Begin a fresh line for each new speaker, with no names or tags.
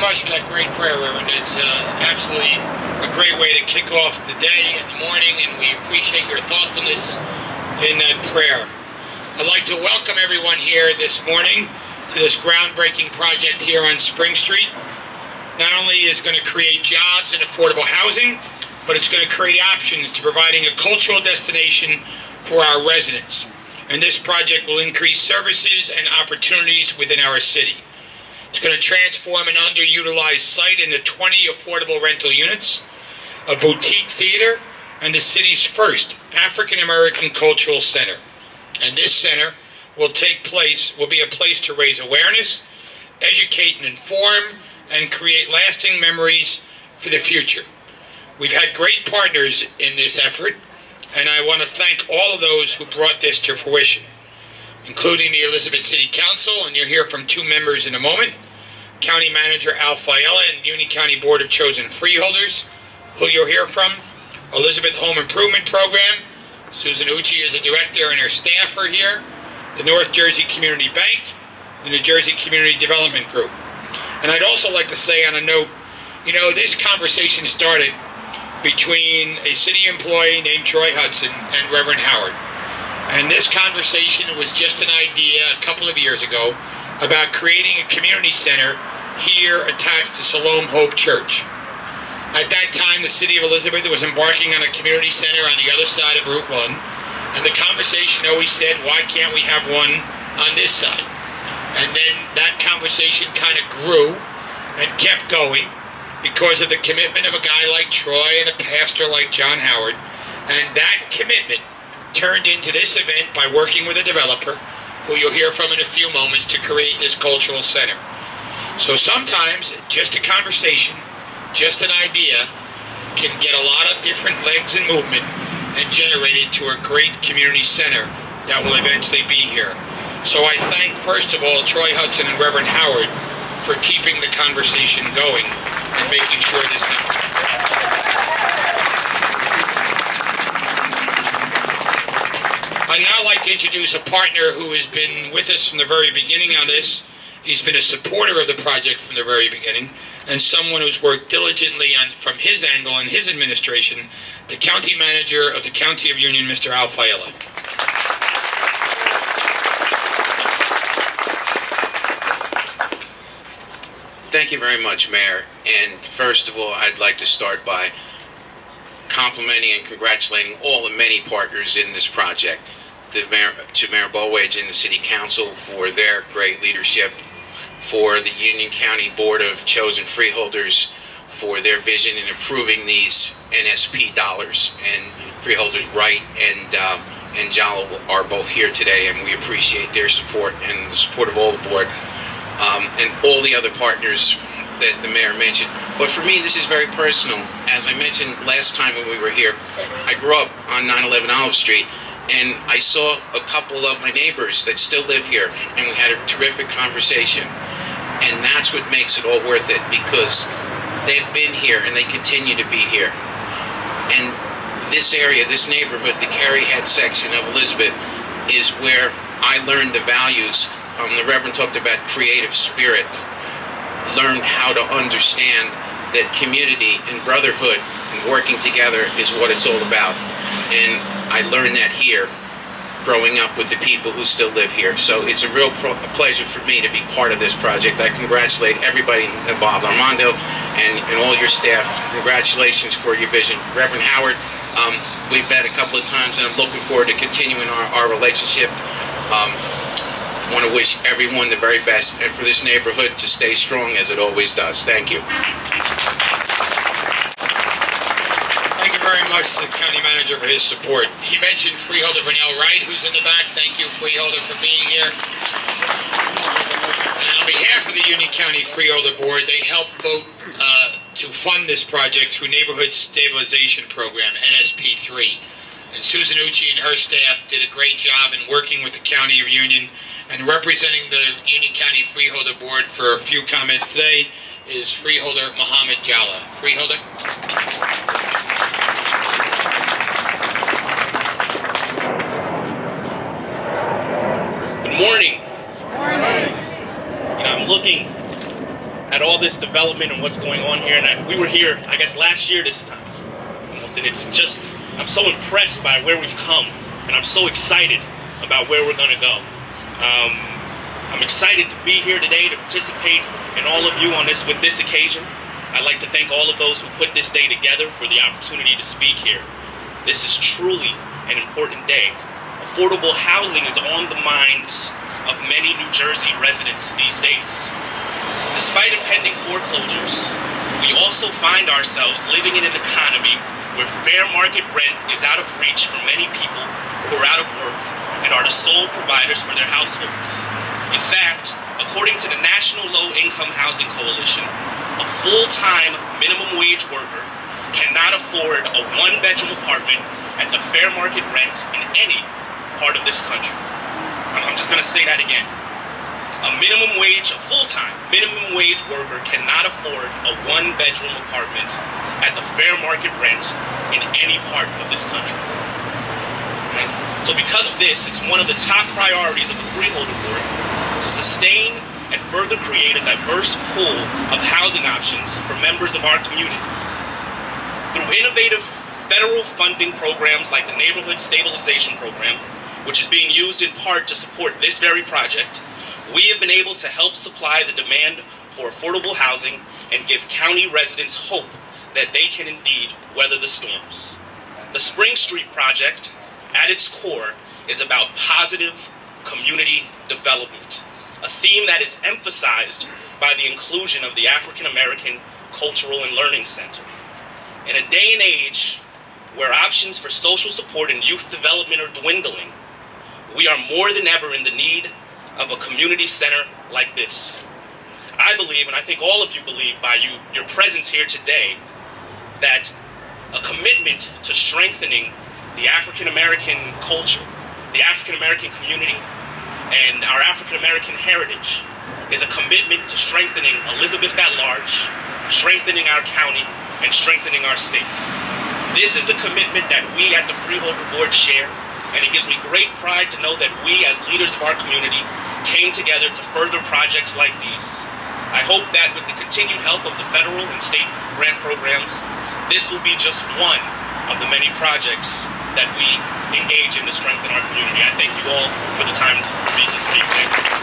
much for that great prayer, Reverend. It's absolutely a great way to kick off the day in the morning, and we appreciate your thoughtfulness in that prayer. I'd like to welcome everyone here this morning to this groundbreaking project here on Spring Street. Not only is it going to create jobs and affordable housing, but it's going to create options to providing a cultural destination for our residents. And this project will increase services and opportunities within our city. It's going to transform an underutilized site into 20 affordable rental units, a boutique theater, and the city's first African-American cultural center. And this center will be a place to raise awareness, educate and inform, and create lasting memories for the future. We've had great partners in this effort, and I want to thank all of those who brought this to fruition, including the Elizabeth City Council, and you'll hear from two members in a moment, County Manager Al Fiella and Union County Board of Chosen Freeholders, who you'll hear from, Elizabeth Home Improvement Program, Susan Ucci is a director and her staff are here, the North Jersey Community Bank, the New Jersey Community Development Group. And I'd also like to say on a note, you know, this conversation started between a city employee named Troy Hudson and Reverend Howard. And this conversation was just an idea a couple of years ago about creating a community center here attached to Siloam Hope Church. At that time, the city of Elizabeth was embarking on a community center on the other side of Route 1, and the conversation always said, why can't we have one on this side? And then that conversation kind of grew and kept going because of the commitment of a guy like Troy and a pastor like John Howard. And that commitment turned into this event by working with a developer, who you'll hear from in a few moments, to create this cultural center. So sometimes just a conversation, just an idea, can get a lot of different legs and movement and generate it to a great community center that will eventually be here. So I thank, first of all, Troy Hudson and Reverend Howard for keeping the conversation going and making sure this happens. I'd now like to introduce a partner who has been with us from the very beginning on this. He's been a supporter of the project from the very beginning, and someone who's worked diligently on, from his angle and his administration, the County Manager of the County of Union, Mr. Al Fiella.
Thank you very much, Mayor. And first of all, I'd like to start by complimenting and congratulating all the many partners in this project. To Mayor Bollwedge and the City Council for their great leadership, for the Union County Board of Chosen Freeholders for their vision in approving these NSP dollars. And Freeholders Wright and Jalo are both here today, and we appreciate their support and the support of all the board. And all the other partners that the mayor mentioned. But for me, this is very personal. As I mentioned last time when we were here, I grew up on 911 Olive Street, and I saw a couple of my neighbors that still live here, and we had a terrific conversation. And that's what makes it all worth it, because they've been here and they continue to be here. And this area, this neighborhood, the Carey Head section of Elizabeth, is where I learned the values. The Reverend talked about creative spirit, learned how to understand that community and brotherhood and working together is what it's all about. And I learned that here, growing up with the people who still live here. So it's a real pleasure for me to be part of this project. I congratulate everybody involved, Armando and all your staff. Congratulations for your vision. Reverend Howard, we've met a couple of times, and I'm looking forward to continuing our relationship. I want to wish everyone the very best, and for this neighborhood to stay strong as it always does. Thank you.
Thank you very much to the County Manager for his support. He mentioned Freeholder Vernell Wright, who's in the back. Thank you, Freeholder, for being here. And on behalf of the Union County Freeholder Board, they helped vote to fund this project through Neighborhood Stabilization Program, NSP3. And Susan Ucci and her staff did a great job in working with the County of Union. And representing the Union County Freeholder Board for a few comments today is Freeholder Mohammed Jalla. Freeholder.
Good morning.
Morning.
You know, I'm looking at all all this development and what's going on here, and we were here, I guess, last year this time, almost, and it's just, I'm so impressed by where we've come, and I'm so excited about where we're going to go. I'm excited to be here today to participate in all of you on with this occasion. I'd like to thank all of those who put this day together for the opportunity to speak here. This is truly an important day. Affordable housing is on the minds of many New Jersey residents these days. Despite impending foreclosures, we also find ourselves living in an economy where fair market rent is out of reach for many people who are out of work and are the sole providers for their households. In fact, according to the National Low Income Housing Coalition, a full-time minimum wage worker cannot afford a one-bedroom apartment at the fair market rent in any part of this country. I'm just going to say that again. A full-time minimum wage worker cannot afford a one-bedroom apartment at the fair market rent in any part of this country. Right? So because of this, it's one of the top priorities of the Freeholder Board to sustain and further create a diverse pool of housing options for members of our community. Through innovative federal funding programs like the Neighborhood Stabilization Program, which is being used in part to support this very project, we have been able to help supply the demand for affordable housing and give county residents hope that they can indeed weather the storms. The Spring Street Project, at its core, is about positive community development, a theme that is emphasized by the inclusion of the African American Cultural and Learning Center. In a day and age where options for social support and youth development are dwindling, we are more than ever in the need of a community center like this. I believe, and I think all of you believe by your presence here today, that a commitment to strengthening the African American culture, the African American community, and our African American heritage is a commitment to strengthening Elizabeth at large, strengthening our county, and strengthening our state. This is a commitment that we at the Freeholder Board share, and it gives me great pride to know that we, as leaders of our community, came together to further projects like these. I hope that with the continued help of the federal and state grant programs, this will be just one of the many projects that we engage in to strengthen our community. I thank you all for the time for me to speak. Thank you.